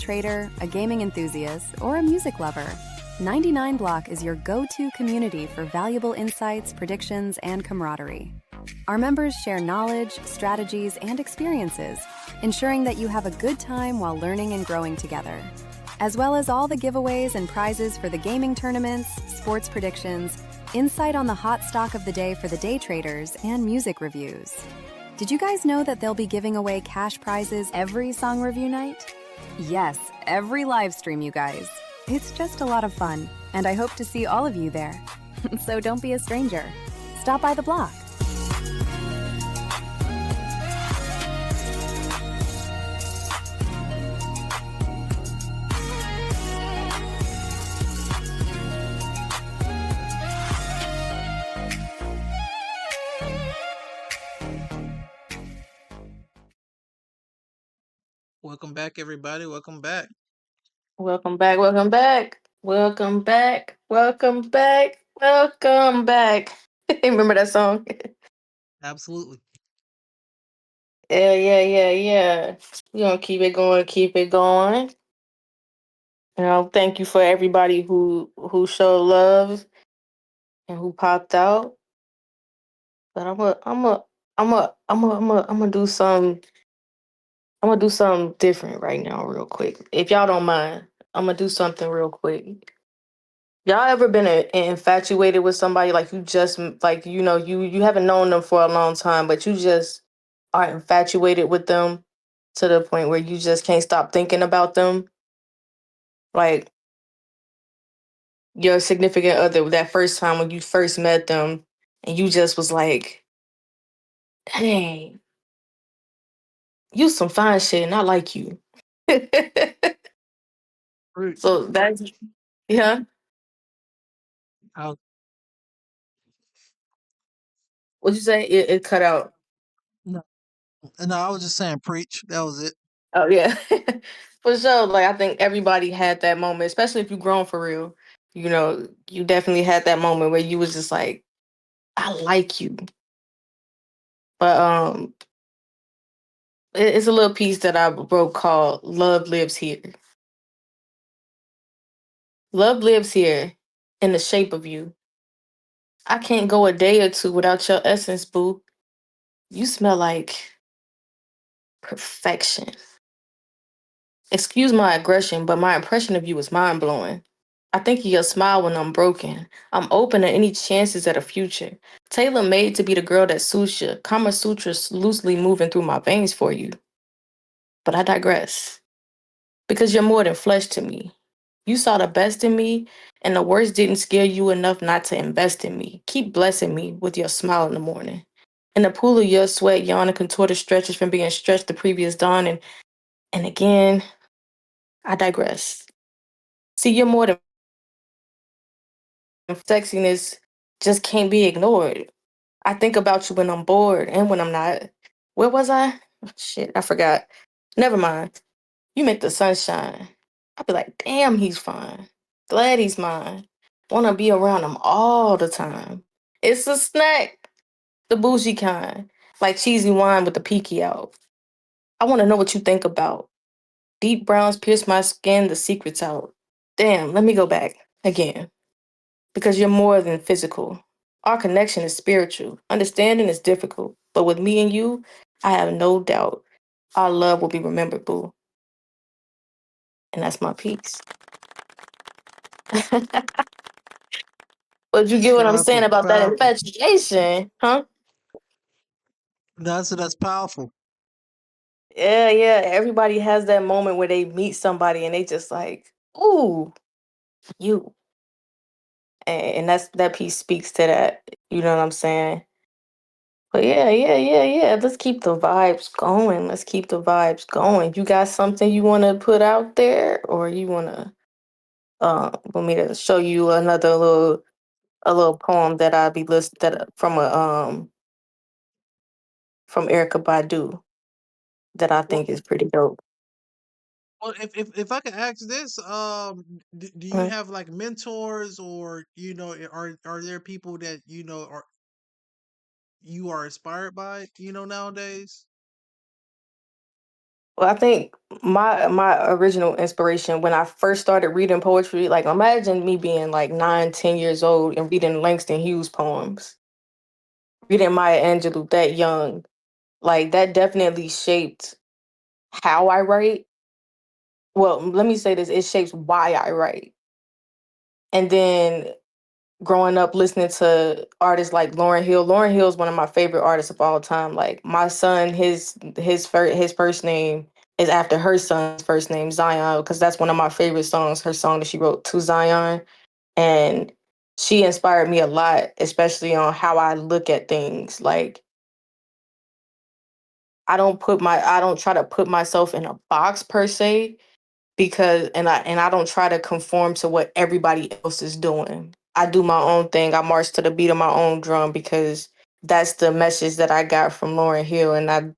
trader, a gaming enthusiast, or a music lover, 99 Block is your go-to community for valuable insights, predictions, and camaraderie. Our members share knowledge, strategies, and experiences, ensuring that you have a good time while learning and growing together, as well as all the giveaways and prizes for the gaming tournaments, sports predictions, insight on the hot stock of the day for the day traders, and music reviews. Did you guys know that they'll be giving away cash prizes every song review night? Yes, every live stream, you guys. It's just a lot of fun, and I hope to see all of you there. So don't be a stranger. Stop by the block. Welcome back, everybody. Welcome back. Welcome back, welcome back, welcome back, welcome back, welcome back. Remember that song? Absolutely. Yeah. We're gonna keep it going, keep it going. Thank you for everybody who showed love and who popped out. But I'm gonna do some. I'm gonna do something different right now, real quick. If y'all don't mind, I'm gonna do something real quick. Y'all ever been infatuated with somebody like you just like you haven't known them for a long time, but you just are infatuated with them to the point where you just can't stop thinking about them? Like your significant other, that first time when you first met them, and you just was like, "Hey, you some fine shit, and I like you." Preach. So that's yeah. I, What'd you say? It cut out. no, no, I was just saying preach. That was it. Oh yeah, for sure. Like I think everybody had that moment, especially if you grown for real. You definitely had that moment where you was just like, I like you. But it's a little piece that I wrote called "Love Lives Here." Love lives here in the shape of you. I can't go a day or two without your essence, boo. You smell like perfection. Excuse my aggression, but my impression of you is mind blowing. I think of your smile when I'm broken. I'm open to any chances at a future. Tailor made to be the girl that suits you. Kama Sutra's loosely moving through my veins for you. But I digress. Because you're more than flesh to me. You saw the best in me, and the worst didn't scare you enough not to invest in me. Keep blessing me with your smile in the morning. In the pool of your sweat, yawn and contorted stretches from being stretched the previous dawn. And again, I digress. See, you're more than sexiness just can't be ignored. I think about you when I'm bored and when I'm not. Where was I? Shit, I forgot. Never mind. You make the sun shine. I'd be like, damn, he's fine. Glad he's mine. Wanna be around him all the time. It's a snack, the bougie kind, like cheesy wine with the peaky out. I wanna know what you think about. Deep browns pierce my skin, the secret's out. Damn, let me go back again. Because you're more than physical. Our connection is spiritual. Understanding is difficult. But with me and you, I have no doubt our love will be remembered, boo. And that's my piece. But you get what I'm saying Powerful. about that Powerful. infatuation, huh? That's powerful. Yeah. Everybody has that moment where they meet somebody and they just like, ooh, you. And that piece speaks to that. You know what I'm saying? But yeah. Let's keep the vibes going. Let's keep the vibes going. You got something you want to put out there, or you want me to show you another little poem that I'll be listed that from Erica Badu that I Well, think is pretty dope. well, if I could ask this, do you Mm. have like mentors, or are there people that you are inspired by, nowadays? Well, I think my original inspiration when I first started reading poetry, like imagine me being like 9, 10 years old and reading Langston Hughes poems, reading Maya Angelou that young. Like that definitely shaped how I write. Well, let me say this, it shapes why I write. And then growing up listening to artists like Lauren Hill. Lauren Hill is one of my favorite artists of all time. Like my son, his first name is after her son's first name, Zion, because that's one of my favorite songs. Her song that she wrote to Zion, and she inspired me a lot, especially on how I look at things. Like I don't try to put myself in a box per se, because and I don't try to conform to what everybody else is doing. I do my own thing. I march to the beat of my own drum because that's the message that I got from Lauren Hill. And I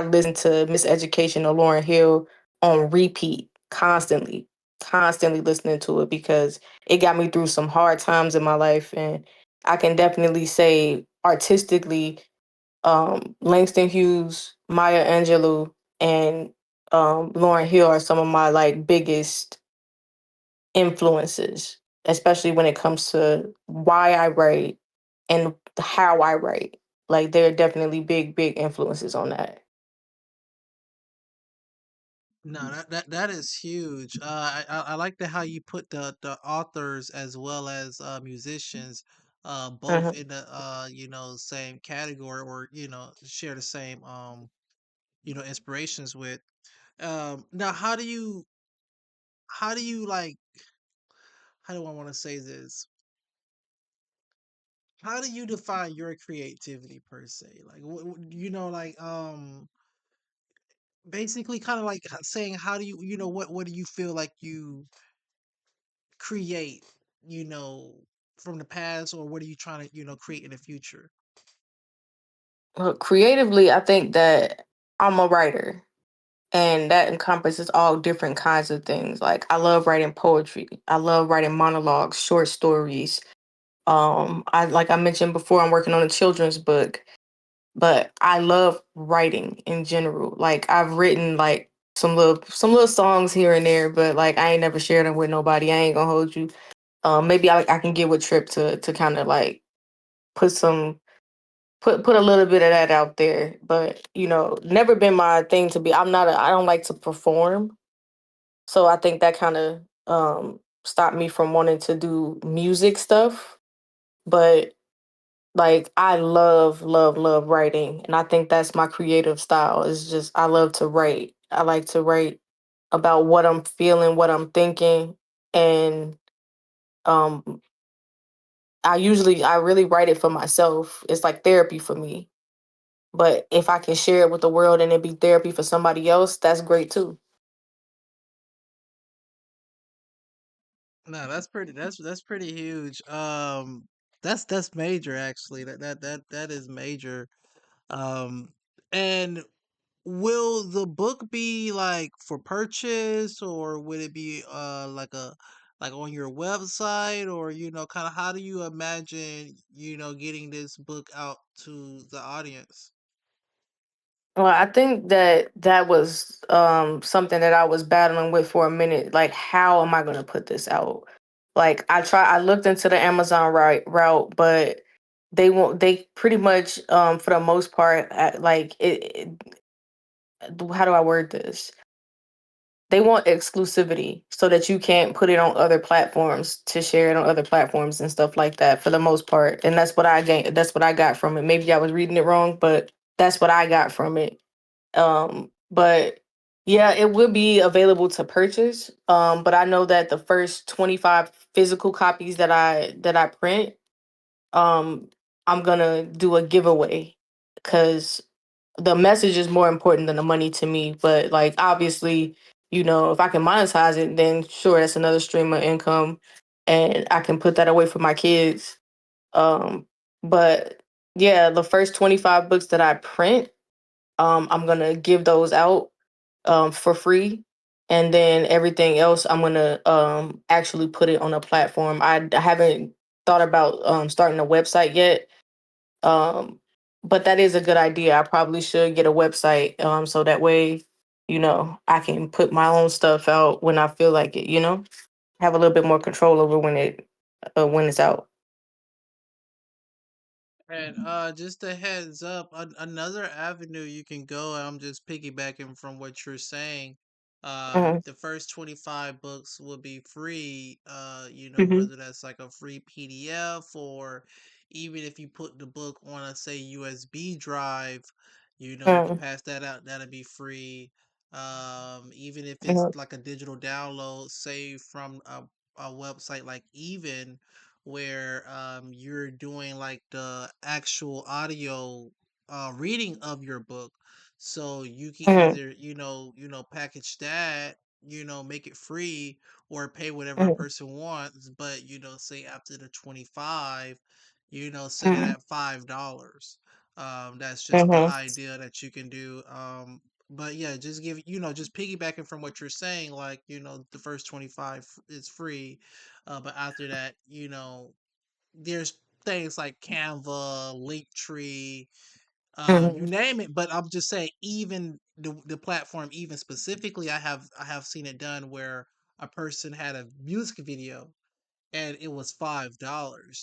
listen to Miseducation of Lauren Hill on repeat constantly, constantly listening to it because it got me through some hard times in my life. And I can definitely say artistically, Langston Hughes, Maya Angelou, and Lauren Hill are some of my like biggest influences, especially when it comes to why I write and how I write. Like they're definitely big, big influences on that. No, that is huge. I like the how you put the authors as well as musicians, both Mhm. in the same category, or share the same inspirations with. Now, how do you like, how do I want to say this? How do you define your creativity per se? Like, basically, kind of like saying, how do what do you feel like you create, you know, from the past, or what are you trying to, create in the future? Creatively, I think that I'm a writer, and that encompasses all different kinds of things. Like I love writing poetry. I love writing monologues, short stories. I like I mentioned before, I'm working on a children's book, but I love writing in general. Like I've written like some little songs here and there, but like I ain't never shared them with nobody. I ain't gonna hold you. Maybe I can get with Trip to kind of like put some put a little bit of that out there. But never been my thing to be. I don't like to perform, so I think that kind of stopped me from wanting to do music stuff. But like I love, love, love writing. And I think that's my creative style. It's just I love to write. I like to write about what I'm feeling, what I'm thinking. And um I really write it for myself. It's like therapy for me. But if I can share it with the world and it be therapy for somebody else, that's great too. No, that's pretty huge. That's major actually. That is major. Um, and will the book be like for purchase, or would it be like on your website, or kind of, how do you imagine getting this book out to the audience? Well, I think that that was something that I was battling with for a minute. Like, how am I going to put this out? Like, I looked into the Amazon route, but they pretty much, for the most part, like, how do I word this? They want exclusivity so that you can't put it on other platforms to share it on other platforms and stuff like that for the most part. And that's what I gained. That's what I got from it. Maybe I was reading it wrong, but that's what I got from it. But yeah, it will be available to purchase. But I know that the first 25 physical copies that I print, um, I'm gonna do a giveaway because the message is more important than the money to me. But like obviously, if I can monetize it, then sure, that's another stream of income, and I can put that away for my kids. But yeah, the first 25 books that I print, I'm gonna give those out for free. And then everything else, I'm gonna actually put it on a platform. I haven't thought about starting a website yet, um, but that is a good idea. I probably should get a website so that way, I can put my own stuff out when I feel like it, have a little bit more control over when it's out. And just a heads up, another avenue you can go, and I'm just piggybacking from what you're saying. Hmm. The first 25 books will be free, Hmm. whether that's like a free PDF, or even if you put the book on a, say, USB drive, you can Hmm. pass that out, that'll be free. Even if it's Hmm. like a digital download, say from a website like Even, where you're doing like the actual audio reading of your book, so you can Hmm. either package that, make it free, or pay whatever a Hmm. person wants, but say after the 25, set it Hmm. at $5. That's just the Hmm. idea that you can do. But yeah, just give, just piggybacking from what you're saying, like, the first 25 is free, but after that, there's things like Canva, Linktree, you Hmm. name it. But I'm just saying, even the platform, even specifically, I have seen it done where a person had a music video and it was $5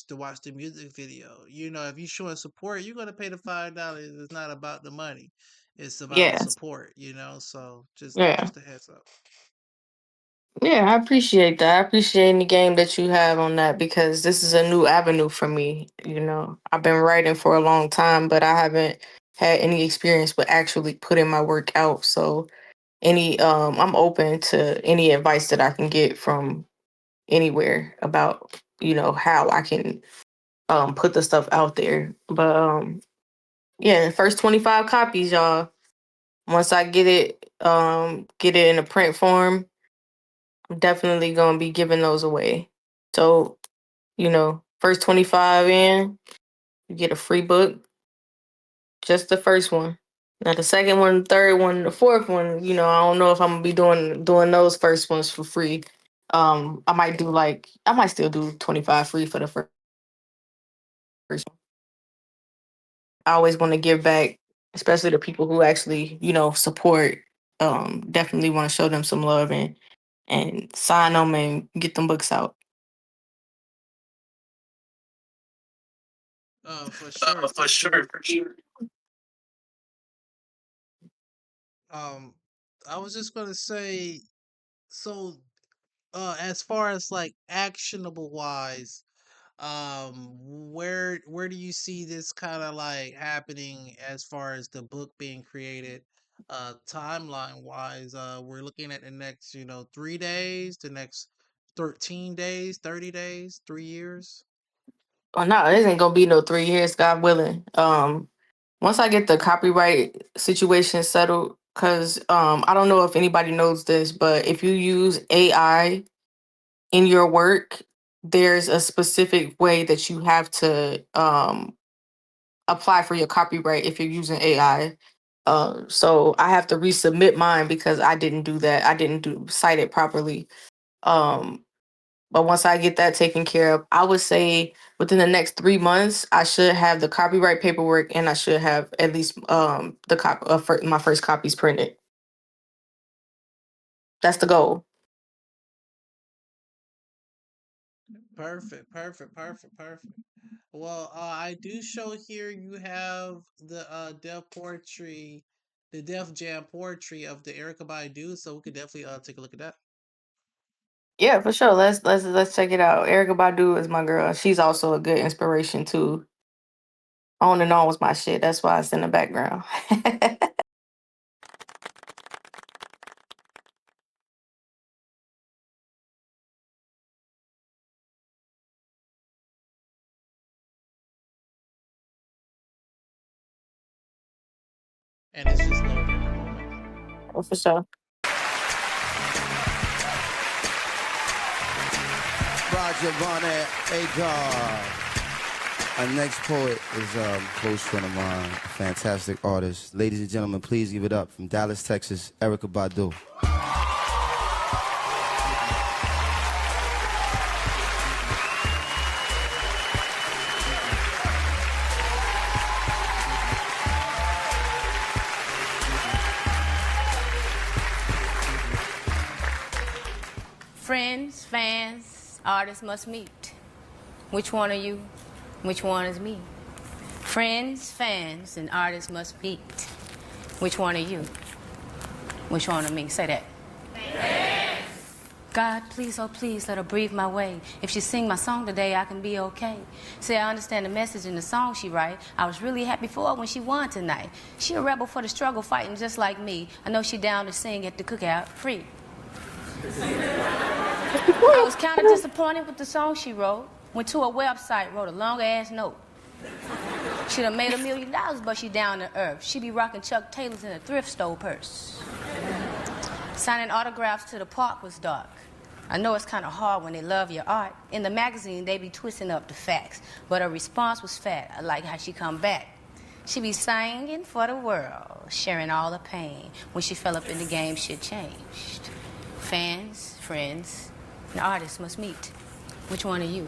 to watch the music video. If you're showing support, you're gonna pay the $5. It's not about the money; it's about the Yeah. support. So just Yeah. just a heads up. Yeah, I appreciate that. I appreciate any game that you have on that because this is a new avenue for me. I've been writing for a long time, but I haven't had any experience with actually putting my work out. So I'm open to any advice that I can get from anywhere about, how I can put the stuff out there. But yeah, the first 25 copies, y'all. Once I get it in a print form, I'm definitely gonna be giving those away. So, first 25 in, you get a free book, just the first one. Now the second one, third one, the fourth one, I don't know if I'm gonna be doing those first ones for free. I might still do 25 free for the first one. I always want to give back, especially to people who actually, support. Definitely want to show them some love and sign them and get them books out. For sure, for sure. Um, I was just gonna say, so as far as like actionable wise, where do you see this kind of like happening as far as the book being created, timeline wise? We're looking at the next, 3 days, the next 13 days, 30 days, 3 years. Oh no, it isn't gonna be no 3 years, God willing. Once I get the copyright situation settled, because I don't know if anybody knows this, but if you use AI in your work, there's a specific way that you have to apply for your copyright if you're using AI. So I have to resubmit mine because I didn't do that. I didn't cite it properly. Um, but once I get that taken care of, I would say within the next 3 months, I should have the copyright paperwork and I should have at least my first copies printed. That's the goal. Perfect, perfect, perfect, perfect. Well, I do show here you have the Def Jam poetry of the Erica Badu, so we could definitely take a look at that. Yeah, for sure. Let's check it out. Erica Badu is my girl. She's also a good inspiration too. On and on was my shit. That's why it's in the background. And it's just loading one moment. Oh, for sure. Roger Bonnet, Agar. Our next poet is a close friend of mine, fantastic artist. Ladies and gentlemen, please give it up from Dallas, Texas, Erica Badu. Friends, fans, artists must meet. Which one are you? Which one is me? Friends, fans, and artists must meet. Which one are you? Which one are me? Say that. God, please, oh please, let her breathe my way. If she sing my song today, I can be okay. Say, I understand the message in the song she write. I was really happy for her when she won tonight. She a rebel for the struggle, fighting just like me. I know she down to sing at the cookout free. I was kind of disappointed with the song she wrote. Went to her website, wrote a long-ass note. She done made $1 million, but she down to earth. She be rocking Chuck Taylors in a thrift store purse. Signing autographs to the park was dark. I know it's kind of hard when they love your art. In the magazine, they be twisting up the facts. But her response was fat. I like how she come back. She be singing for the world, sharing all the pain. When she fell up in the game, shit changed. Fans, friends, and artists must meet. Which one are you?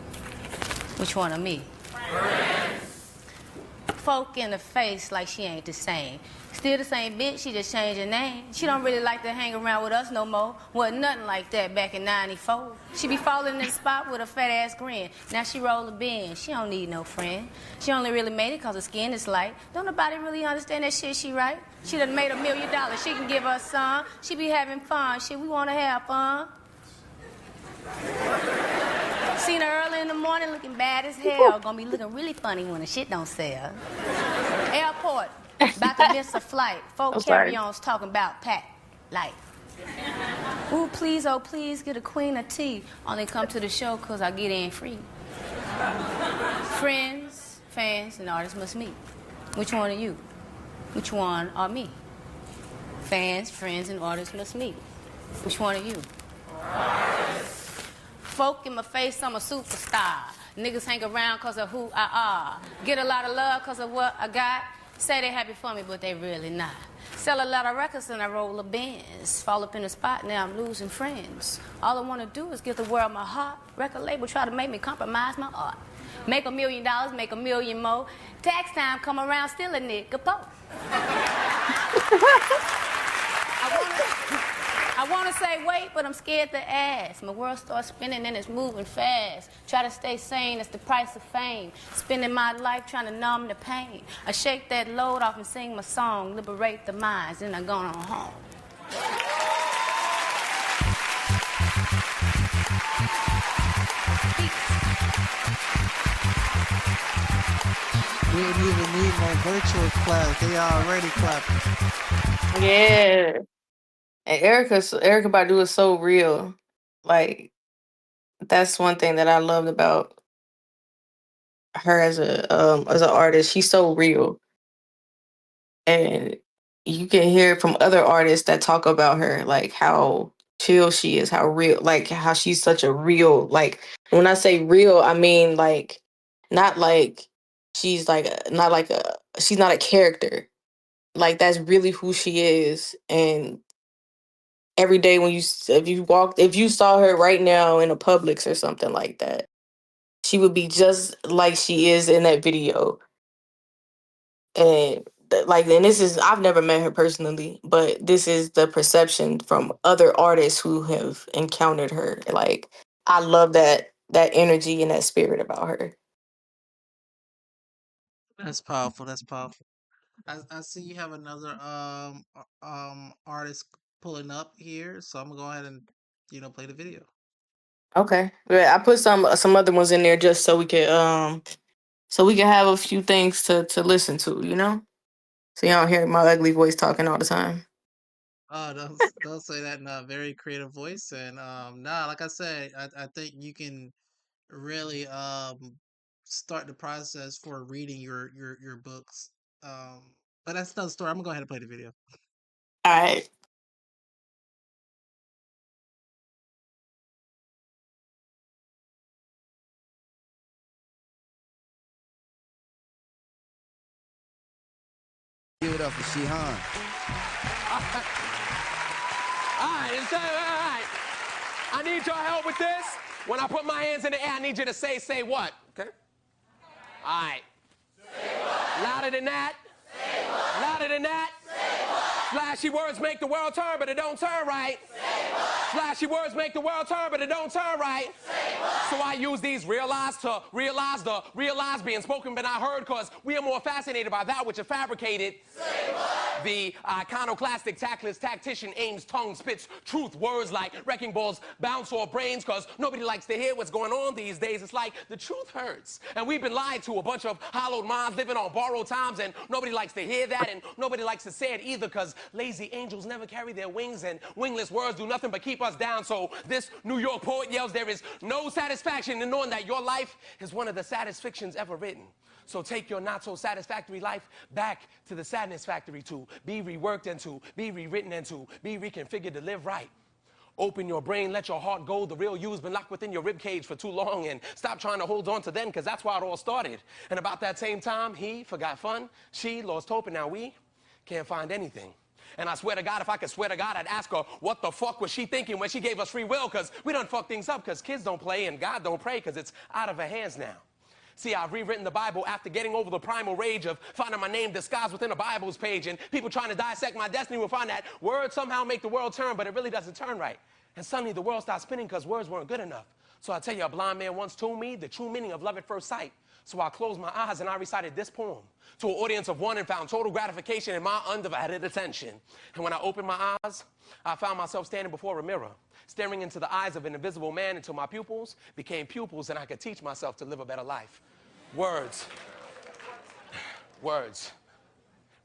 Which one are me? Folk in the face like she ain't the same. Still the same bitch, she just changed her name. She don't really like to hang around with us no more. Wasn't nothing like that back in '94. She be falling in the spot with a fat ass grin. Now she roll a bin. She don't need no friend. She only really made it cause her skin is light. Don't nobody really understand that shit she write. She done made $1 million. She can give us some. She be having fun. Shit, we wanna have fun. Seen her early in the morning looking bad as hell. Gonna be looking really funny when the shit don't sell. Airport, about to miss a flight. Folk carry-ons talking about pack light. Ooh, please, oh please, get a queen of tea. Only come to the show cause I get in free. Friends, fans, and artists must meet. Which one are you? Which one are me? Fans, friends, and artists must meet. Which one are you? Folk in my face, I'm a superstar. Niggas hang around cause of who I are. Get a lot of love cause of what I got. Say they happy for me, but they really not. Sell a lot of records and I roll a Benz. Fall up in the spot, now I'm losing friends. All I wanna do is give the world my heart. Record label try to make me compromise my art. Make $1 million, make $1 million more. Tax time come around, still a nigga po. I want to say wait, but I'm scared to ask. My world starts spinning and it's moving fast. Try to stay sane, it's the price of fame. Spending my life trying to numb the pain. I shake that load off and sing my song. Liberate the minds, then I go on home. We didn't even need no virtual class. They already clapping. Yeah. And Erica Badu is so real. Like, that's one thing that I loved about her as an artist. She's so real. And you can hear from other artists that talk about her, like how chill she is, how real, like how she's such a real, like when I say real, I mean like not like she's like not like a she's not a character. Like that's really who she is. And every day when if you saw her right now in a Publix or something like that, she would be just like she is in that video. And and this is, I've never met her personally, but this is the perception from other artists who have encountered her. Like, I love that energy and that spirit about her. That's powerful. That's powerful. I see you have another artist pulling up here, so I'm gonna go ahead and play the video. Okay. Yeah, I put some other ones in there just so we can have a few things to listen to, you know? So you don't hear my ugly voice talking all the time. Oh, don't say that in a very creative voice. And nah, like I said, I think you can really start the process for reading your books. But that's another story. I'm gonna go ahead and play the video. All right. Give it up for Shihan. All right. I need your help with this. When I put my hands in the air, I need you to say what? Okay? All right. Say what? Louder than that. Say what? Louder than that. Say what? Flashy words make the world turn, but it don't turn right. Say what? Flashy words make the world turn, but it don't turn right. So I use these realize to realize the realize being spoken but not heard, cause we are more fascinated by that which is fabricated. The iconoclastic tactless tactician aims tongue, spits truth, words like wrecking balls bounce off brains, cause nobody likes to hear what's going on these days. It's like the truth hurts. And we've been lied to, a bunch of hollowed minds living on borrowed times, and nobody likes to hear that, and nobody likes to say it either, cause lazy angels never carry their wings, and wingless words do nothing but keep us down. So this New York poet yells, there is no satisfaction in knowing that your life is one of the saddest fictions ever written. So take your not so satisfactory life back to the sadness factory to be reworked and to be rewritten and to be reconfigured to live right. Open your brain, let your heart go. The real you's been locked within your rib cage for too long, and stop trying to hold on to them, because that's why it all started. And about that same time, he forgot fun, she lost hope, and now we can't find anything. And I swear to God, if I could swear to God, I'd ask her, what the fuck was she thinking when she gave us free will? Because we done fucked things up, because kids don't play and God don't pray, because it's out of her hands now. See, I've rewritten the Bible after getting over the primal rage of finding my name disguised within a Bible's page, and people trying to dissect my destiny will find that words somehow make the world turn, but it really doesn't turn right. And suddenly the world stopped spinning because words weren't good enough. So I tell you, a blind man once told me the true meaning of love at first sight. So I closed my eyes and I recited this poem to an audience of one and found total gratification in my undivided attention. And when I opened my eyes, I found myself standing before a mirror, staring into the eyes of an invisible man until my pupils became pupils and I could teach myself to live a better life. Words. Words.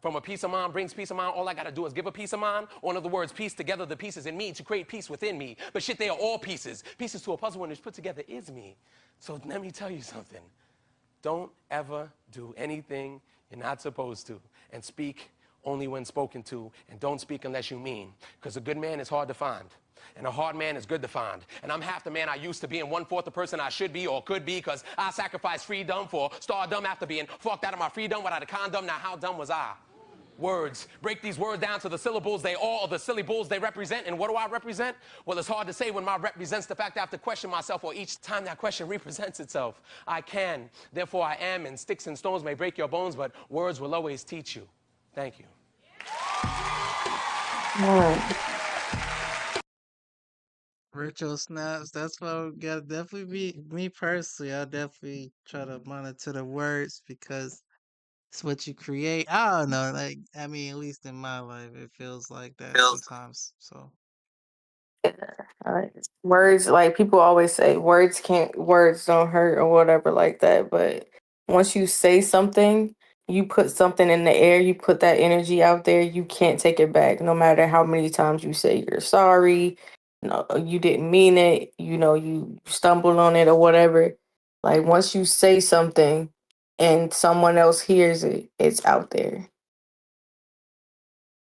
From a piece of mind brings peace of mind. All I gotta do is give a piece of mind. Or in other words, piece together the pieces in me to create peace within me. But shit, they are all pieces. Pieces to a puzzle when it's put together is me. So let me tell you something. Don't ever do anything you're not supposed to. And speak only when spoken to. And don't speak unless you mean. Because a good man is hard to find. And a hard man is good to find. And I'm half the man I used to be and 1/4 the person I should be or could be, because I sacrificed freedom for stardom after being fucked out of my freedom without a condom. Now how dumb was I? Words. Break these words down to the syllables. They all are the silly bulls they represent. And what do I represent? Well, it's hard to say when my represents the fact I have to question myself, or each time that question represents itself. I can, therefore I am, and sticks and stones may break your bones, but words will always teach you. Thank you. Ritual snaps. That's why we gotta definitely be me personally. I definitely try to monitor the words because it's what you create. I don't know. Like, I mean, at least in my life, it feels like that sometimes. So Words, like people always say, words don't hurt or whatever like that. But once you say something, you put something in the air, you put that energy out there, you can't take it back. No matter how many times you say you're sorry, no, you didn't mean it, you stumbled on it or whatever. Like once you say something and someone else hears it, it's out there.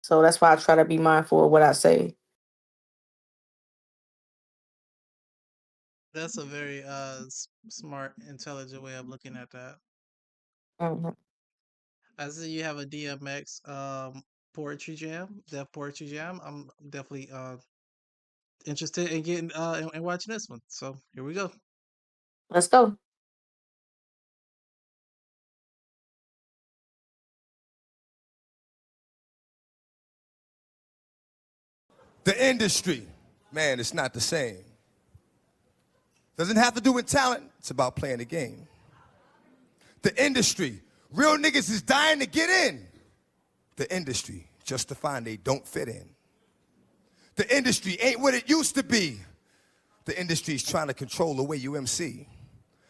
So that's why I try to be mindful of what I say. that's a very smart, intelligent way of looking at that. Mhm. I see you have a DMX poetry jam, Deaf Poetry Jam. I'm definitely interested in getting and watching this one. So here we go. Let's go. The industry, man, it's not the same. Doesn't have to do with talent, it's about playing the game. The industry, real niggas is dying to get in. The industry, just to find they don't fit in. The industry ain't what it used to be. The industry's trying to control the way you MC.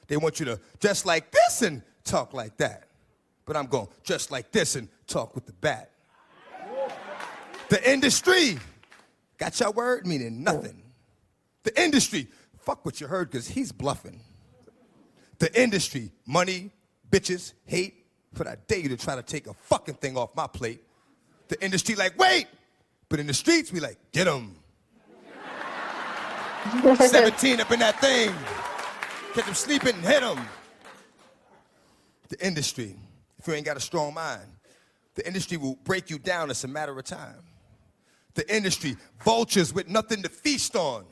They want you to dress like this and talk like that. But I'm going dress like this and talk with the bat. The industry, got your word? Meaning nothing. The industry, fuck what you heard, because he's bluffing. The industry, money, bitches, hate, but I dare you to try to take a fucking thing off my plate. The industry like, wait, but in the streets, we like, get 'em. 17 up in that thing. Catch them sleeping and hit them. The industry, if you ain't got a strong mind, the industry will break you down. It's a matter of time. The industry, vultures with nothing to feast on.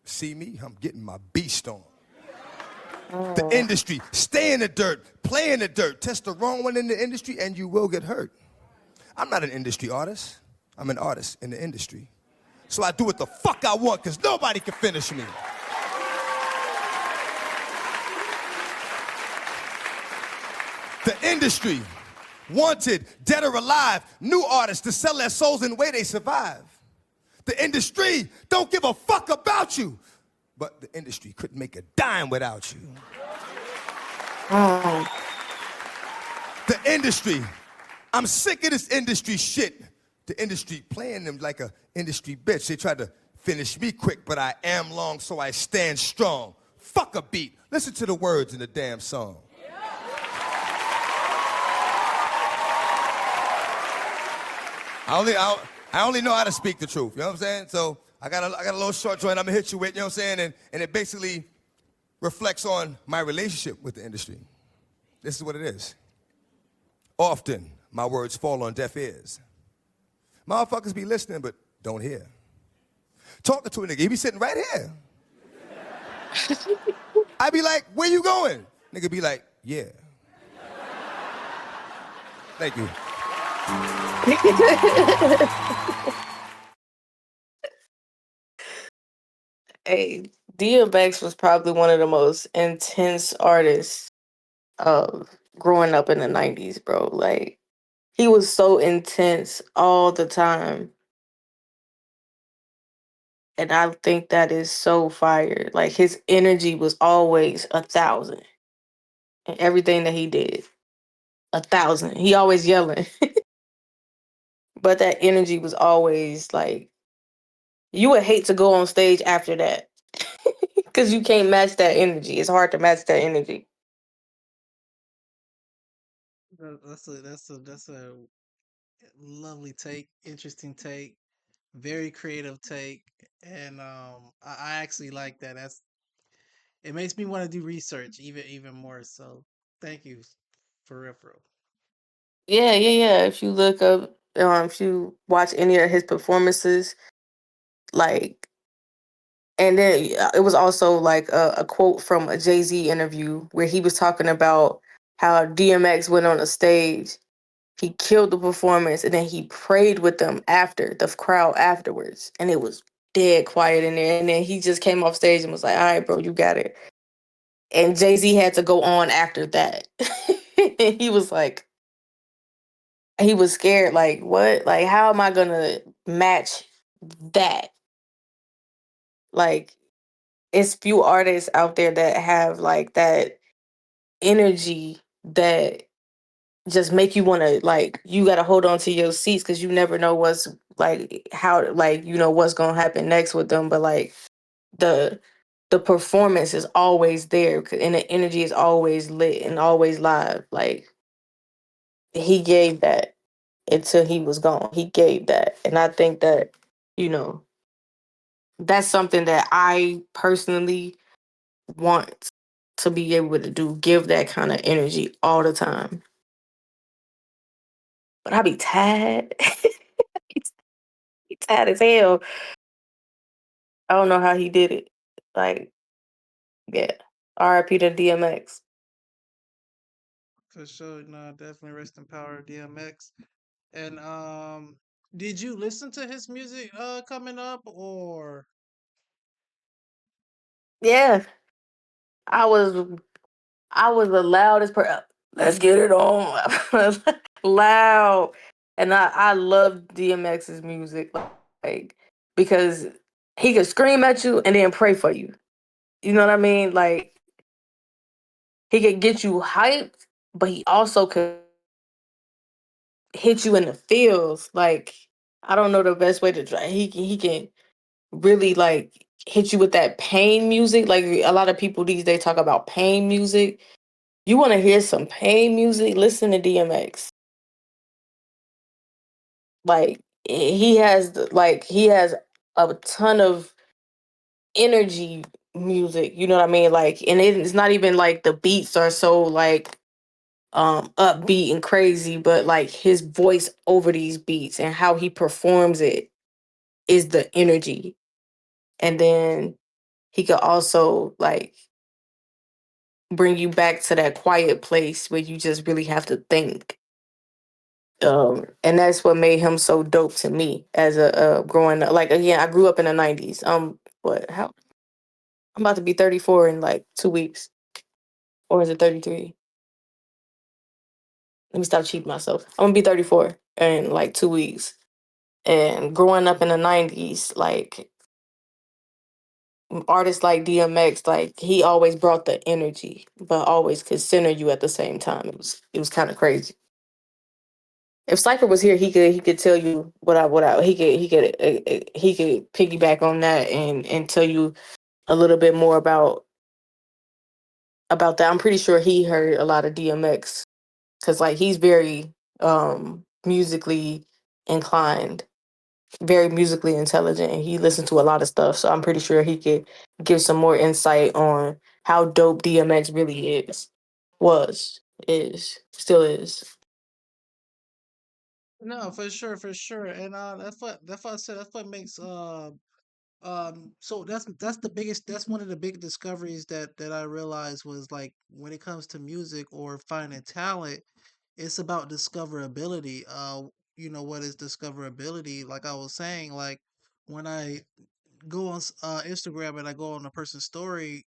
See me, I'm getting my beast on. The industry, stay in the dirt, play in the dirt. Test the wrong one in the industry and you will get hurt. I'm not an industry artist. I'm an artist in the industry. So I do what the fuck I want, because nobody can finish me. The industry wanted, dead or alive, new artists to sell their souls in the way they survive. The industry don't give a fuck about you, but the industry couldn't make a dime without you. Oh. The industry, I'm sick of this industry shit. The industry playing them like a industry bitch. They tried to finish me quick, but I am long, so I stand strong. Fuck a beat. Listen to the words in the damn song. I only know how to speak the truth, you know what I'm saying? So I got a little short joint I'm gonna hit you with, you know what I'm saying? And it basically reflects on my relationship with the industry. This is what it is. Often, my words fall on deaf ears. Motherfuckers be listening, but don't hear. Talking to a nigga, he be sitting right here. I be like, where you going? Nigga be like, yeah. Thank you. Hey, DMX was probably one of the most intense artists of growing up in the 90s, bro. Like, he was so intense all the time. And I think that is so fire. Like, his energy was always 1,000 in everything that he did. 1,000. He always yelling. But that energy was always like, you would hate to go on stage after that. Because you can't match that energy. It's hard to match that energy. That's a lovely take, interesting take, very creative take, and I actually like that. It makes me want to do research even more. So thank you for real, for real. Yeah, yeah, yeah. If you look up, if you watch any of his performances, like, and then it was also like a quote from a Jay-Z interview where he was talking about how DMX went on a stage, he killed the performance, and then he prayed with them after the crowd afterwards, and it was dead quiet in there. And then he just came off stage and was like, "All right, bro, you got it." And Jay-Z had to go on after that. He was like, he was scared, like, what? Like, how am I gonna match that? Like, it's few artists out there that have like that energy that just make you want to, like, you got to hold on to your seats because you never know what's like, how, like, you know what's gonna happen next with them. But like, the the performance is always there, and the energy is always lit and always live. Like, he gave that until he was gone. He gave that, and I think that, you know, that's something that I personally want to be able to do, give that kind of energy all the time. But I be tired. Be tired as hell. I don't know how he did it. Like, yeah. RIP to DMX. For sure, no, definitely rest in power, DMX. And did you listen to his music coming up, or Yeah. I was I was the loudest person. Let's get it on. Loud. And I love DMX's music. Like, because he could scream at you and then pray for you. You know what I mean? Like, he could get you hyped, but he also could hit you in the feels. Like, I don't know the best way to try. He can really like hit you with that pain music. Like, a lot of people these days talk about pain music. You want to hear some pain music? Listen to DMX. Like, he has a ton of energy music. You know what I mean? Like, and it's not even like the beats are so like upbeat and crazy, but like his voice over these beats and how he performs it is the energy. And then he could also like bring you back to that quiet place where you just really have to think. And that's what made him so dope to me as a growing up. Like again, I grew up in the '90s. What? How? I'm about to be 34 in like 2 weeks, or is it 33? Let me stop cheating myself. I'm gonna be 34 in like 2 weeks. And growing up in the '90s, like artists like DMX, like he always brought the energy, but always could center you at the same time. It was kind of crazy. If Cypher was here, he could tell you what I he could piggyback on that and tell you a little bit more about that. I'm pretty sure he heard a lot of DMX because like he's very musically inclined, very musically intelligent, and he listens to a lot of stuff. So I'm pretty sure he could give some more insight on how dope DMX really was, is, still is. No, for sure, and that's what I said. That's what makes so that's the biggest. That's one of the big discoveries that I realized was like when it comes to music or finding talent, it's about discoverability. What is discoverability? Like I was saying, like when I go on Instagram and I go on a person's story,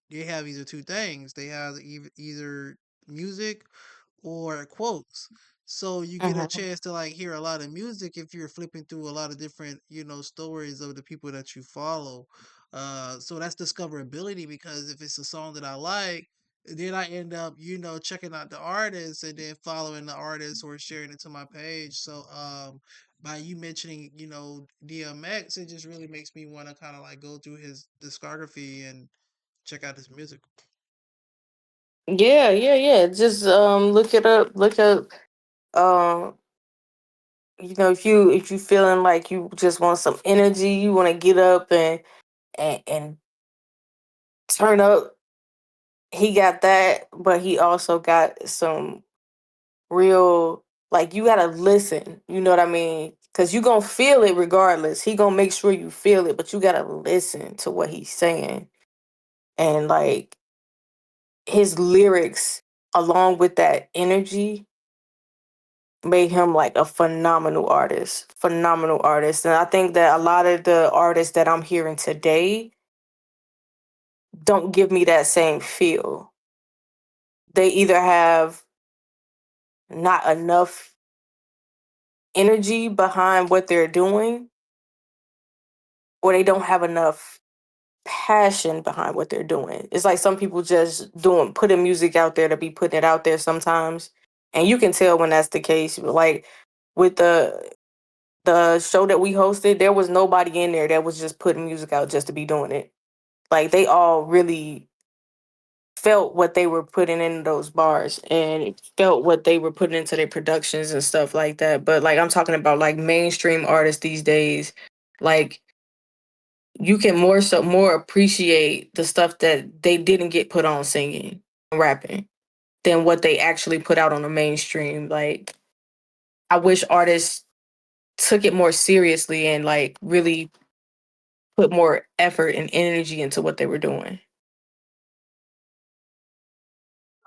they have either two things. They have either music or quotes. So you get a Hmm. chance to like hear a lot of music if you're flipping through a lot of different, stories of the people that you follow. So that's discoverability because if it's a song that I like, then I end up, checking out the artist and then following the artist or sharing it to my page. So by you mentioning, DMX, it just really makes me want to kind of like go through his discography and check out his music. Yeah, yeah, yeah. Just look it up. Look up. Um, if you feeling like you just want some energy, you want to get up and turn up. He got that, but he also got some real, like you gotta listen. You know what I mean? Cause you gonna feel it regardless. He gonna make sure you feel it, but you gotta listen to what he's saying. And like his lyrics, along with that energy, made him like a phenomenal artist. Phenomenal artist. And I think that a lot of the artists that I'm hearing today don't give me that same feel. They either have not enough energy behind what they're doing, or they don't have enough passion behind what they're doing. It's like some people just putting music out there to be putting it out there sometimes. And you can tell when that's the case. Like with the show that we hosted, there was nobody in there that was just putting music out just to be doing it. Like they all really felt what they were putting in those bars and felt what they were putting into their productions and stuff like that. But like I'm talking about like mainstream artists these days, like you can more appreciate the stuff that they didn't get put on singing, rapping, than what they actually put out on the mainstream. Like I wish artists took it more seriously and like really put more effort and energy into what they were doing.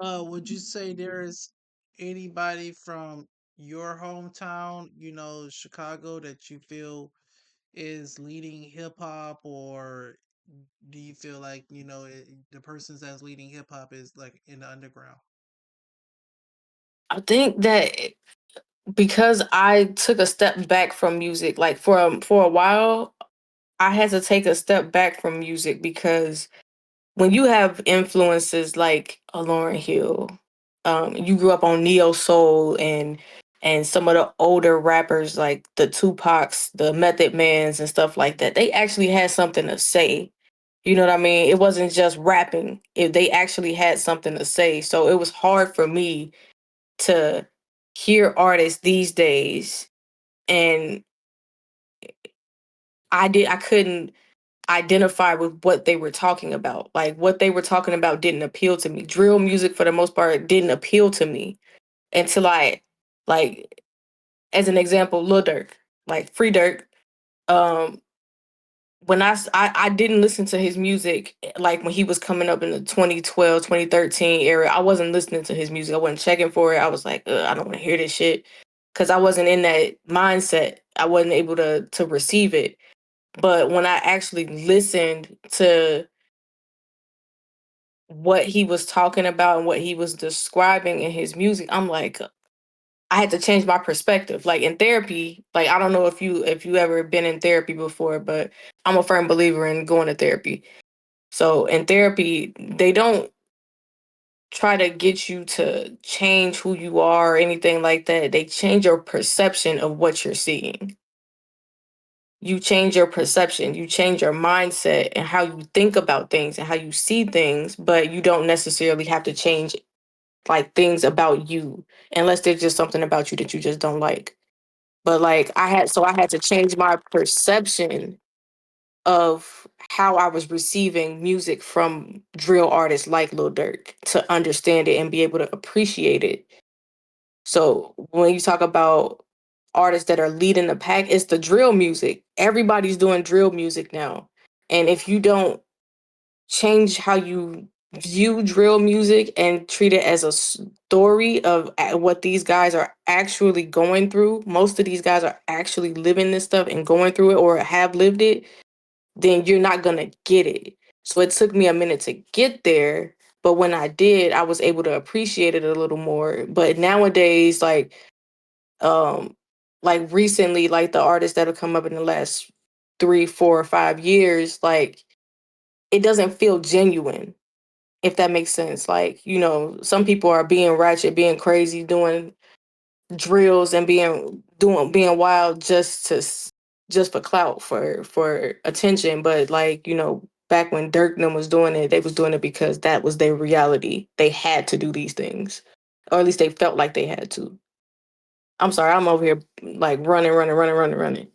Would you say there's anybody from your hometown, Chicago, that you feel is leading hip hop, or do you feel like, the persons that's leading hip hop is like in the underground? I think that because I took a step back from music, like for a while, I had to take a step back from music because when you have influences like a Lauryn Hill, you grew up on neo soul and some of the older rappers like the Tupacs, the Method Mans, and stuff like that. They actually had something to say. You know what I mean? It wasn't just rapping. They actually had something to say. So it was hard for me to hear artists these days, and I couldn't identify with what they were talking about. Like what they were talking about didn't appeal to me. Drill music for the most part didn't appeal to me until I, like, as an example, Lil Durk, like Free Durk. Um when I didn't listen to his music like when he was coming up in the 2012 2013 era. I wasn't listening to his music. I wasn't checking for it. I was like, I don't want to hear this shit. because I wasn't in that mindset. I wasn't able to receive it. But when I actually listened to what he was talking about and what he was describing in his music, I'm like, I had to change my perspective. Like in therapy, like I don't know if you ever been in therapy before, but I'm a firm believer in going to therapy. So in therapy, they don't try to get you to change who you are or anything like that. They change your perception of what you're seeing. You change your perception, you change your mindset and how you think about things and how you see things, but you don't necessarily have to change like things about you unless there's just something about you that you just don't like. But like I had to change my perception of how I was receiving music from drill artists like Lil Durk to understand it and be able to appreciate it. So when you talk about artists that are leading the pack, it's the drill music. Everybody's doing drill music now. And if you don't change how you view drill music and treat it as a story of what these guys are actually going through, most of these guys are actually living this stuff and going through it or have lived it, then you're not going to get it. So it took me a minute to get there. But when I did, I was able to appreciate it a little more. But nowadays, like recently, like the artists that have come up in the last 3, 4, or 5 years, like it doesn't feel genuine, if that makes sense. Like, some people are being ratchet, being crazy, doing drills and being wild just for clout, for attention. But like, back when Dirk and them was doing it, they was doing it because that was their reality. They had to do these things. Or at least they felt like they had to. I'm sorry, I'm over here like running.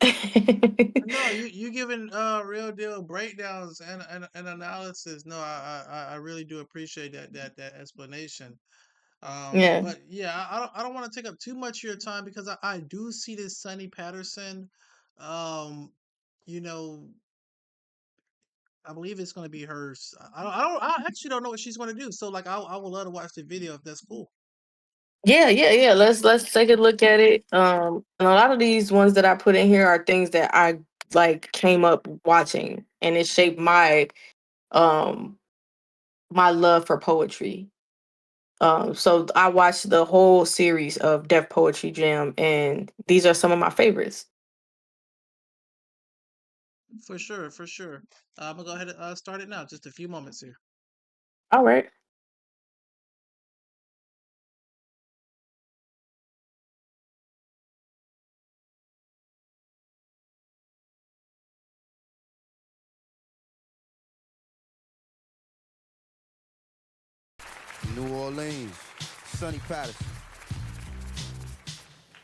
No, you giving real deal breakdowns and analysis. No, I really do appreciate that explanation. Yeah. But yeah, I don't want to take up too much of your time because I do see this Sunny Patterson. Um, you know, I believe it's gonna be hers. I actually don't know what she's gonna do. So like, I would love to watch the video if that's cool. Yeah. Let's take a look at it. And a lot of these ones that I put in here are things that I like came up watching, and it shaped um my love for poetry. So I watched the whole series of Def Poetry Jam, and these are some of my favorites. For sure, for sure. I'm gonna go ahead and start it now. Just a few moments here. All right. New Orleans, Sonny Patterson.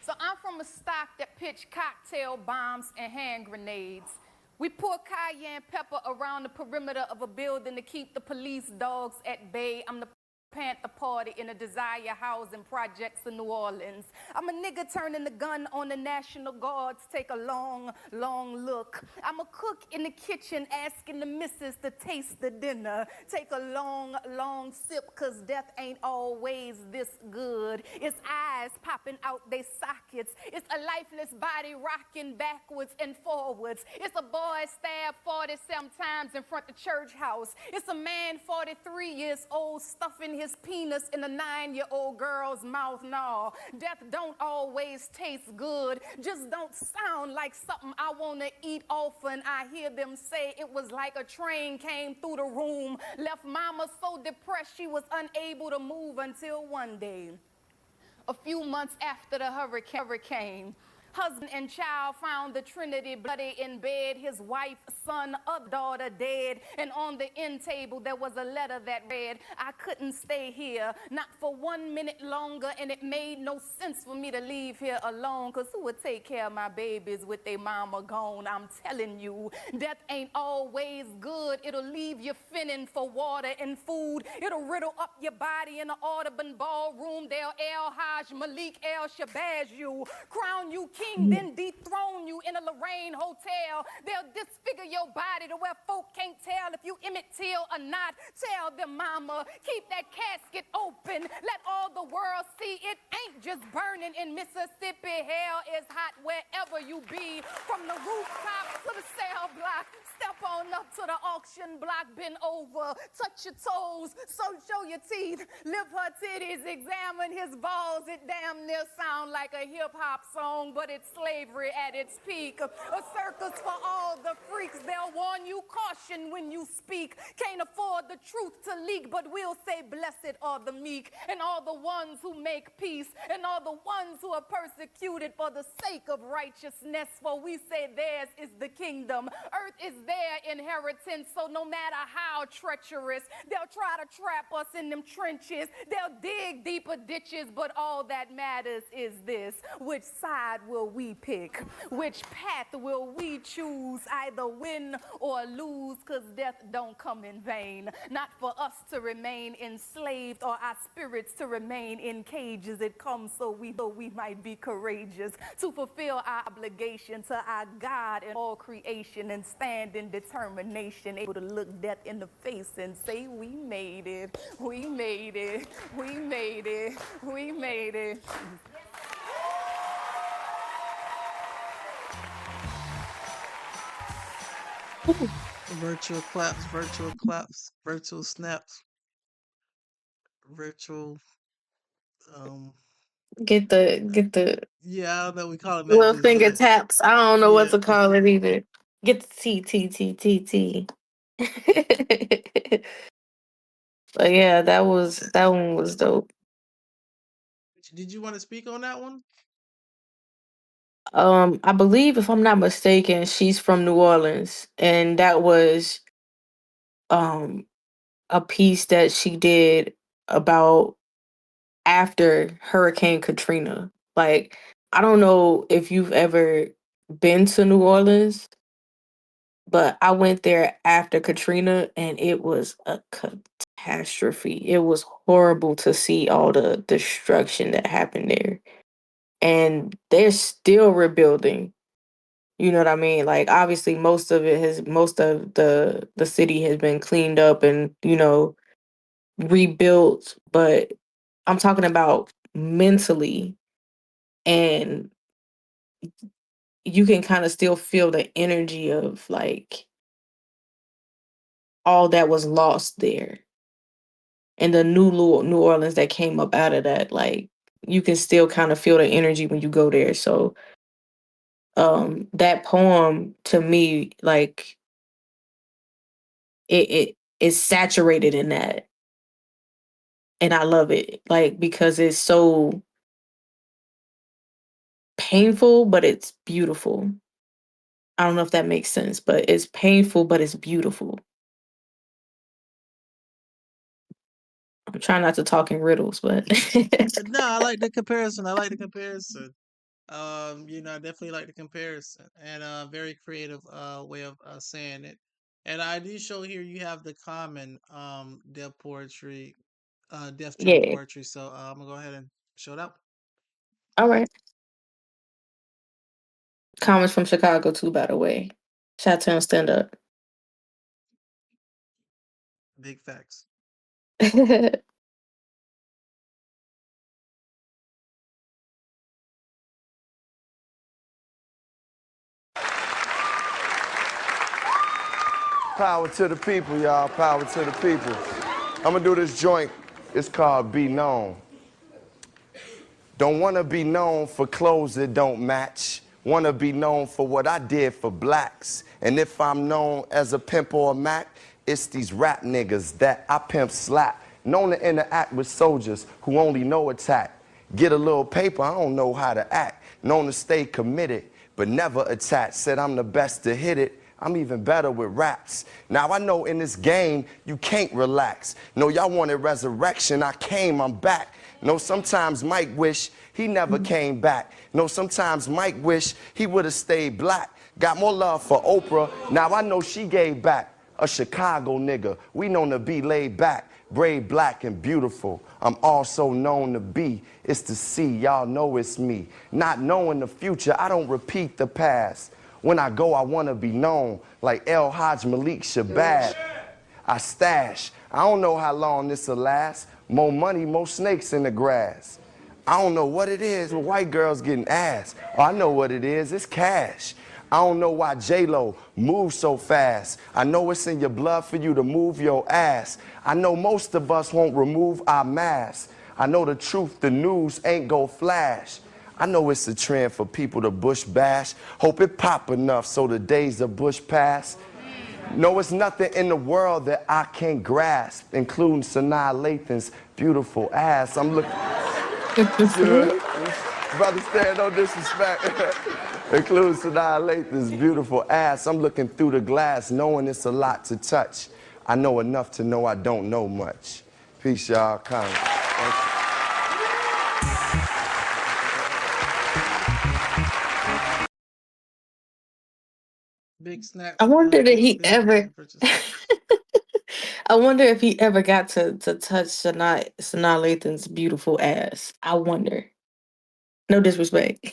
So I'm from a stock that pitch cocktail bombs and hand grenades. We pour cayenne pepper around the perimeter of a building to keep the police dogs at bay. I'm the Panther Party in a Desire housing projects in New Orleans. I'm a nigga turning the gun on the National Guards. Take a long, long look. I'm a cook in the kitchen asking the missus to taste the dinner. Take a long, long sip, cause death ain't always this good. It's eyes popping out they sockets. It's a lifeless body rocking backwards and forwards. It's a boy stabbed 40 times in front of the church house. It's a man 43 years old stuffing his penis in a 9-year-old girl's mouth. No, death don't always taste good. Just don't sound like something I want to eat often. I hear them say it was like a train came through the room, left mama so depressed she was unable to move until one day, a few months after the hurricane. Husband and child found the Trinity bloody in bed, his wife, son, other daughter dead, and on the end table there was a letter that read, I couldn't stay here, not for 1 minute longer, and it made no sense for me to leave here alone, cause who would take care of my babies with their mama gone? I'm telling you, death ain't always good. It'll leave you finning for water and food. It'll riddle up your body in an Audubon ballroom. They'll El Haj Malik El Shabazz you, crown you king king, then dethrone you in a Lorraine hotel. They'll disfigure your body to where folk can't tell if you Emmett Till or not. Tell them, mama, keep that casket open. Let all the world see it ain't just burning in Mississippi. Hell is hot wherever you be, from the rooftop to the cell block. Step on up to the auction block, bend over, touch your toes, so show your teeth, lift her titties, examine his balls. It damn near sound like a hip-hop song, but it's slavery at its peak. A circus for all the freaks. They'll warn you, caution when you speak. Can't afford the truth to leak, but we'll say blessed are the meek, and all the ones who make peace, and all the ones who are persecuted for the sake of righteousness. For we say theirs is the kingdom. Earth is their inheritance, so no matter how treacherous, they'll try to trap us in them trenches. They'll dig deeper ditches, but all that matters is this: which side will we pick? Which path will we choose? Either win or lose, cause death don't come in vain. Not for us to remain enslaved or our spirits to remain in cages. It comes so we might be courageous to fulfill our obligation to our God and all creation, and stand in determination, able to look death in the face and say, we made it, we made it, we made it, we made it. Virtual claps, virtual snaps, virtual, um, Get the yeah, I don't know, we call them that little just finger yet. taps. I don't know what Yeah. to call it either. Get the T T T T T. But yeah, that one was dope. Did you want to speak on that one? I believe if I'm not mistaken, she's from New Orleans, and that was um a piece that she did about after Hurricane Katrina. Like, I don't know if you've ever been to New Orleans, but I went there after Katrina and it was a catastrophe. It was horrible to see all the destruction that happened there. And they're still rebuilding. You know what I mean? Like, obviously most of the city has been cleaned up and, rebuilt, but I'm talking about mentally, and you can kind of still feel the energy of like all that was lost there, and the New Orleans that came up out of that. Like, you can still kind of feel the energy when you go there. So that poem to me, like, it is saturated in that, and I love it, like, because it's so painful but it's beautiful. I don't know if that makes sense, but it's painful but it's beautiful. I'm trying not to talk in riddles, but No, I like the comparison. I like the comparison. I definitely like the comparison, and very creative way of saying it. And I do show here you have the common Deaf Jam yeah. poetry. So I'm gonna go ahead and show it up. All right. Comments from Chicago too, by the way. Shout out, stand up. Big facts. Power to the people, y'all. Power to the people. I'm gonna do this joint. It's called Be Known. Don't wanna be known for clothes that don't match. Wanna be known for what I did for blacks. And if I'm known as a pimp or a Mac, it's these rap niggas that I pimp slap. Known to interact with soldiers who only know attack. Get a little paper, I don't know how to act. Known to stay committed, but never attached. Said I'm the best to hit it. I'm even better with raps. Now I know in this game, you can't relax. No, y'all wanted resurrection, I came, I'm back. No, sometimes Mike wish he never came back. No, sometimes Mike wish he would have stayed black. Got more love for Oprah, now I know she gave back. A Chicago nigga, we known to be laid back, brave, black, and beautiful. I'm also known to be, it's the C, y'all know it's me. Not knowing the future, I don't repeat the past. When I go, I wanna be known like El Haj Malik Shabazz. I stash, I don't know how long this'll last. More money, more snakes in the grass. I don't know what it is with white girls getting ass. Oh, I know what it is, it's cash. I don't know why J-Lo moves so fast. I know it's in your blood for you to move your ass. I know most of us won't remove our masks. I know the truth, the news ain't go flash. I know it's a trend for people to bush bash. Hope it pop enough so the days of bush pass. No, it's nothing in the world that I can't grasp, including Sanaa Lathan's beautiful ass. I'm looking... Brother, stand no disrespect. Includes Sanaa Lathan's beautiful ass. I'm looking through the glass, knowing it's a lot to touch. I know enough to know I don't know much. Peace, y'all. Come. Big snap. I wonder that Big he big ever. snap for yourself. I wonder if he ever got to touch Sanaa Lathan's beautiful ass. I wonder. No disrespect.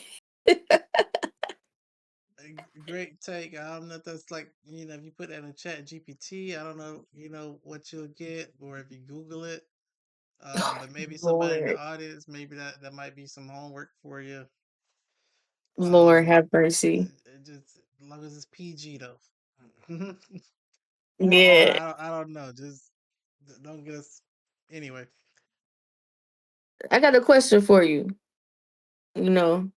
Great take. I don't know if that's like, if you put that in chat GPT, I don't know, what you'll get, or if you Google it. But maybe somebody in the Lord, audience, maybe that might be some homework for you. Lord Um, have mercy. just as long as it's PG though, or Yeah, I don't know. Just don't get us anyway. I got a question for you. You know,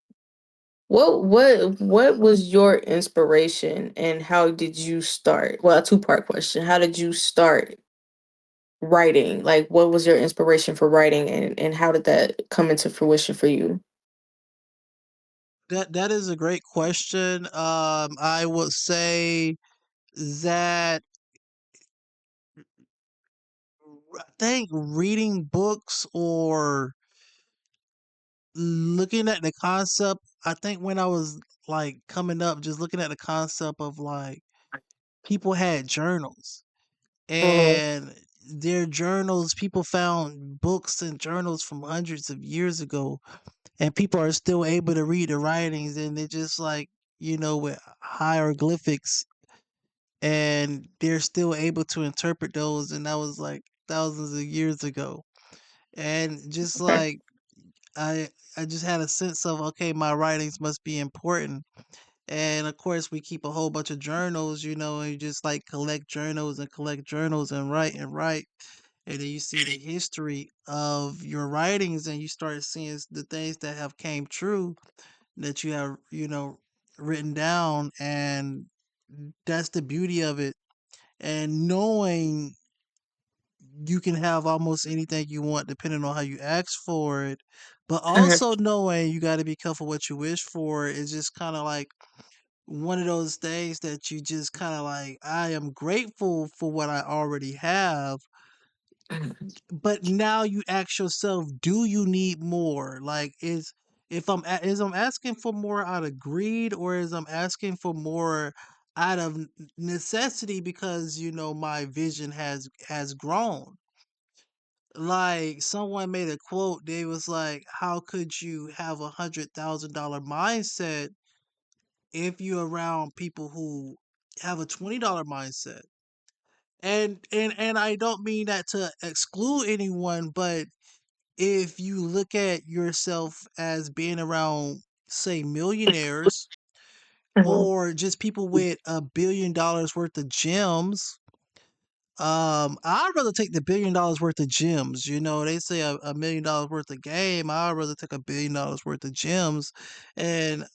what was your inspiration and how did you start? Well, a two-part question. How did you start writing? Like, what was your inspiration for writing, and how did that come into fruition for you? That is a great question. I would say that I think reading books or looking at the concept, I think when I was like coming up, just looking at the concept of like people had journals, Mhm. and their journals, people found books and journals from hundreds of years ago, and people are still able to read the writings, and they're just like, with hieroglyphics, and they're still able to interpret those, and that was like thousands of years ago. And just Okay. like I I just had a sense of, okay, my writings must be important. And of course we keep a whole bunch of journals, and you just like collect journals and write. And then you see the history of your writings, and you start seeing the things that have came true that you have, written down. And that's the beauty of it. And knowing you can have almost anything you want depending on how you ask for it, but Mhm. also knowing you got to be careful what you wish for is just kind of like one of those things that you just kind of like, I am grateful for what I already have, but now you ask yourself, do you need more? Like, is I'm asking for more out of greed, or is I'm asking for more out of necessity, because my vision has grown. Like, someone made a quote, they was like, how could you have $100,000 mindset if you're around people who have a $20 mindset? And I don't mean that to exclude anyone, but if you look at yourself as being around, say, millionaires, Mhm. or just people with $1 billion worth of gems, I'd rather take the $1 billion worth of gems. They say $1 million worth of game. I'd rather take $1 billion worth of gems. And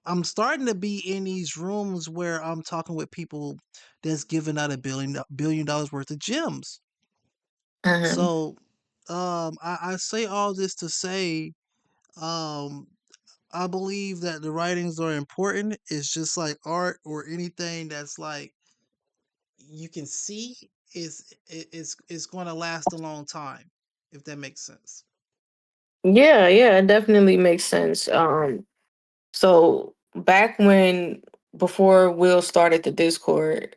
I'm starting to be in these rooms where I'm talking with people that's giving out $1 billion worth of gems. Mhm. So, I say all this to say, um, I believe that the writings are important. It's just like art or anything that's like you can see, is going to last a long time, if that makes sense. Yeah, yeah, it definitely makes sense. So back when before Will started the Discord,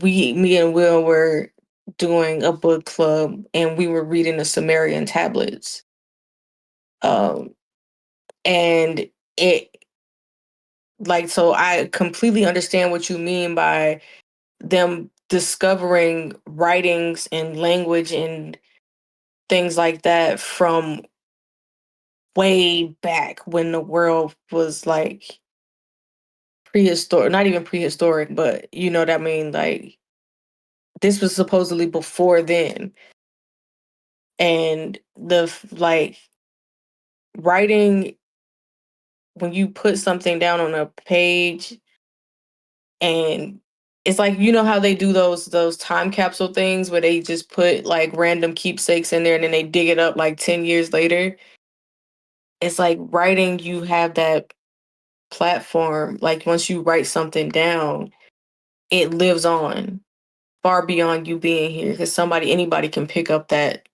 me and Will were doing a book club and we were reading the Sumerian tablets. And it like, so I completely understand what you mean by them discovering writings and language and things like that from way back when the world was like prehistoric, not even prehistoric, but you know what I mean? Like, this was supposedly before then. And like writing, when you put something down on a page, and it's like, you know how they do those time capsule things where they just put like random keepsakes in there and then they dig it up like 10 years later. It's like writing, you have that platform. Like once you write something down, it lives on far beyond you being here, because anybody can pick up that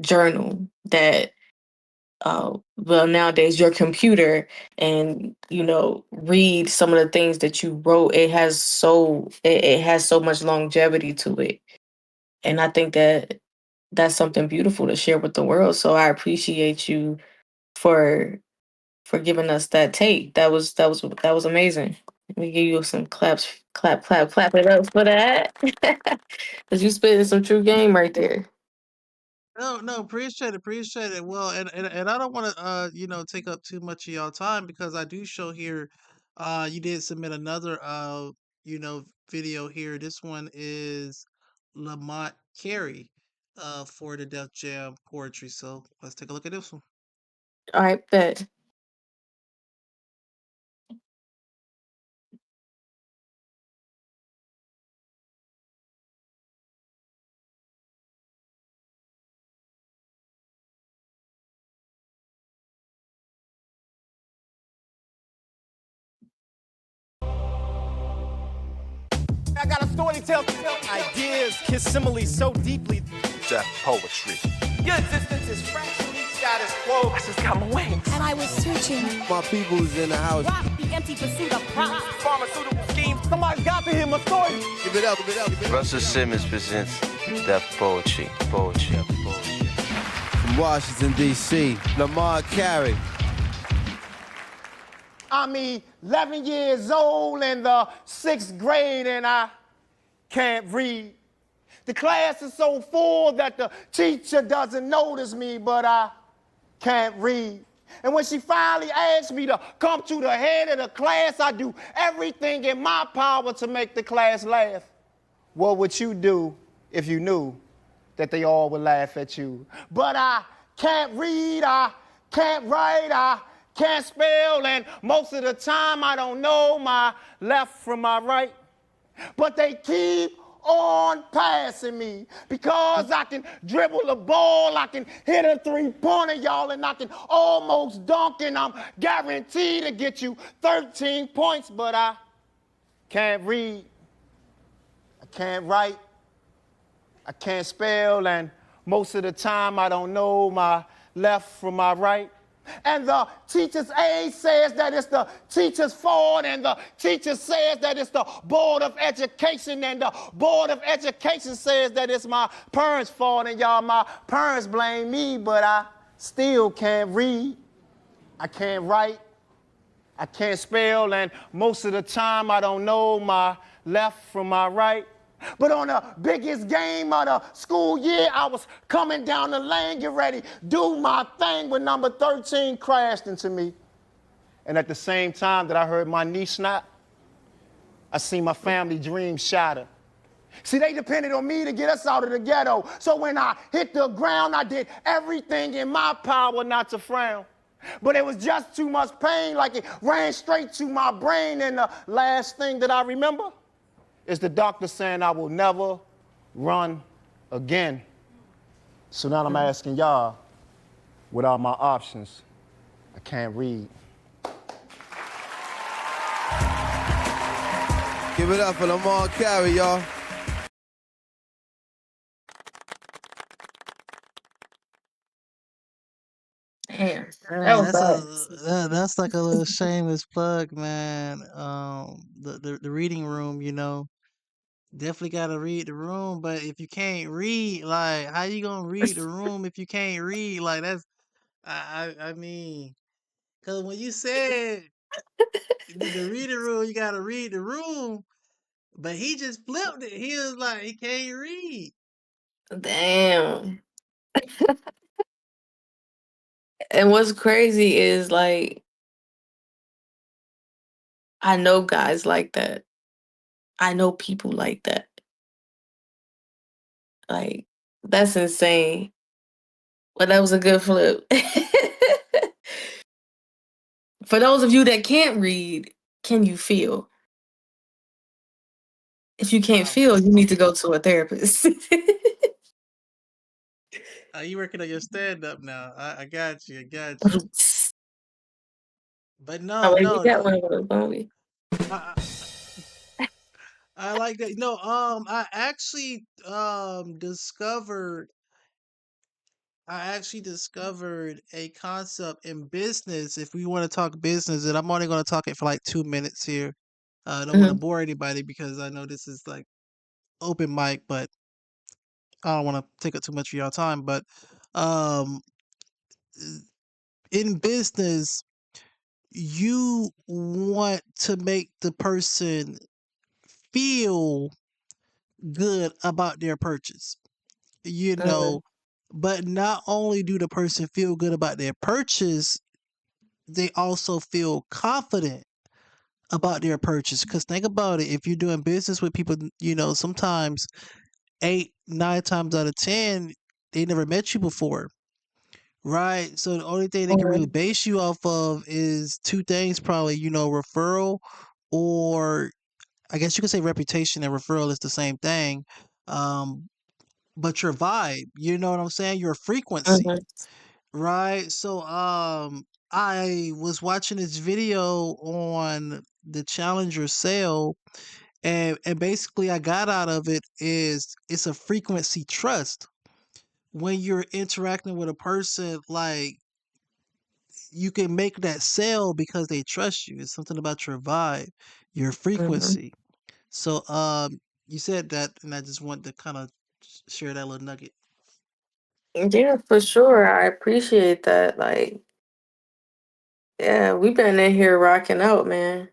journal, that well, nowadays your computer, and read some of the things that you wrote. It has so much longevity to it, and I think that that's something beautiful to share with the world. So I appreciate you for giving us that take. That was amazing. Let me give you some claps. Clap, clap, clap it up for that. Because you spitting some true game right there. No, no, appreciate it, appreciate it. Well, and I don't want to take up too much of y'all time because I do show here you did submit another video here. This one is Lamont Carey for the Def Jam poetry. So let's take a look at this one. All right, bet. I got a story to tell. Ideas kiss similes so deeply. Deaf poetry. Your existence is fractionally status quo. I just got my wings. And I was searching. My people's in the house. Rock the empty pursuit of props. Pharmaceutical schemes. Somebody's got to hear my story. Give it up, give it up, give it up. Russell Simmons presents Deaf Poetry. Poetry. Poetry. From Washington, D.C., Lamar Carey. I'm 11 years old in the 6th grade and I can't read. The class is so full that the teacher doesn't notice me, but I can't read. And when she finally asked me to come to the head of the class, I do everything in my power to make the class laugh. What would you do if you knew that they all would laugh at you? But I can't read, I can't write, I can't spell, and most of the time I don't know my left from my right. But they keep on passing me because I can dribble a ball, I can hit a three-pointer, y'all, and I can almost dunk, and I'm guaranteed to get you 13 points, but I can't read, I can't write, I can't spell, and most of the time I don't know my left from my right. And the teacher's aide says that it's the teacher's fault, and the teacher says that it's the Board of Education, and the Board of Education says that it's my parents' fault, and y'all, my parents blame me, but I still can't read, I can't write, I can't spell, and most of the time I don't know my left from my right. But on the biggest game of the school year, I was coming down the lane, get ready, do my thing, when number 13 crashed into me. And at the same time that I heard my knee snap, I seen my family dreams shatter. See, they depended on me to get us out of the ghetto. So when I hit the ground, I did everything in my power not to frown. But it was just too much pain, like it ran straight to my brain. And the last thing that I remember is the doctor saying I will never run again. So now I'm asking y'all, what are my options? I can't read. Give it up for Lamar Carey, y'all. Damn, that Man, was bad. that's like a little shameless plug, man. The reading room, definitely gotta read the room. But if you can't read, like, how you gonna read the room if you can't read? Like, that's I mean, cause when you said the reading room, you gotta read the room. But he just flipped it. He was like, he can't read. Damn. And what's crazy is like I know guys like that. I know people like that. Like that's insane. But that was a good flip. For those of you that can't read, can you feel? If you can't feel, you need to go to a therapist. You working on your stand up now. I got you. I got you. But Oh, no, wait, we no. got one of those, don't we? I, I like that. No, I actually discovered a concept in business. If we want to talk business, and I'm only going to talk it for like 2 minutes here. I don't want to Mhm. bore anybody because I know this is like open mic, but I don't want to take up too much of your time. But um, in business, you want to make the person feel good about their purchase, you Mhm. know, but not only do the person feel good about their purchase, they also feel confident about their purchase. Because think about it, if you're doing business with people, sometimes 8, 9 times out of 10, they never met you before. Right. So the only thing they can really Mhm. base you off of is two things, probably, referral, or I guess you could say reputation and referral is the same thing. Um, but your vibe, you know what I'm saying? Your frequency, Mhm. right? So I was watching this video on the Challenger sale, and basically I got out of it is it's a frequency trust. When you're interacting with a person, like, you can make that sale because they trust you. It's something about your vibe, your Mhm. frequency. So, you said that, and I just want to kind of share that little nugget. Yeah, for sure. I appreciate that. Like, yeah, we've been in here rocking out, man.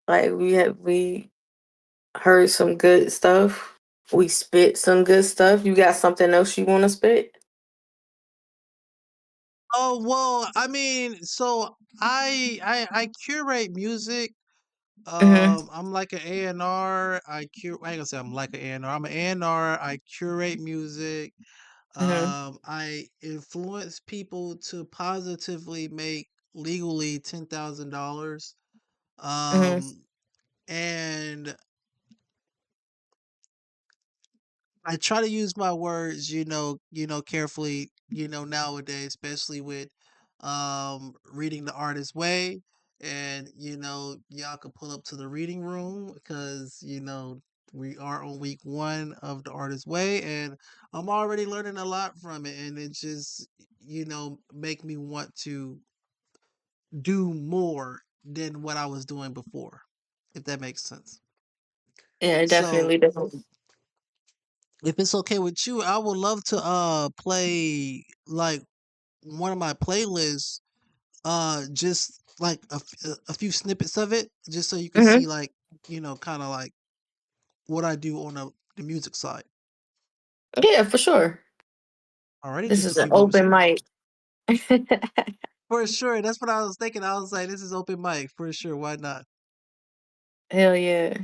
Like we heard some good stuff. We spit some good stuff. You got something else you want to spit? Oh well, I mean, so I curate music. Mhm. I'm like an A&R. I ain't gonna say I'm like an A&R. I'm an A&R. I curate music. Mhm. I influence people to positively make legally $10,000. Mhm. And I try to use my words, carefully, nowadays, especially with reading the artist's way. And, y'all can pull up to the reading room because, we are on week 1 of the artist's way, and I'm already learning a lot from it, and it just, make me want to do more than what I was doing before, if that makes sense. Yeah, it So definitely does. if it's okay with you, I would love to play like one of my playlists, just like a few snippets of it, just so you can see, Mhm. like, kind of like what I do on the music side. Yeah, for sure. Already, This just a is an few moments open here. mic. For sure. That's what I was thinking. I was like, this is open mic for sure. Why not? Hell yeah.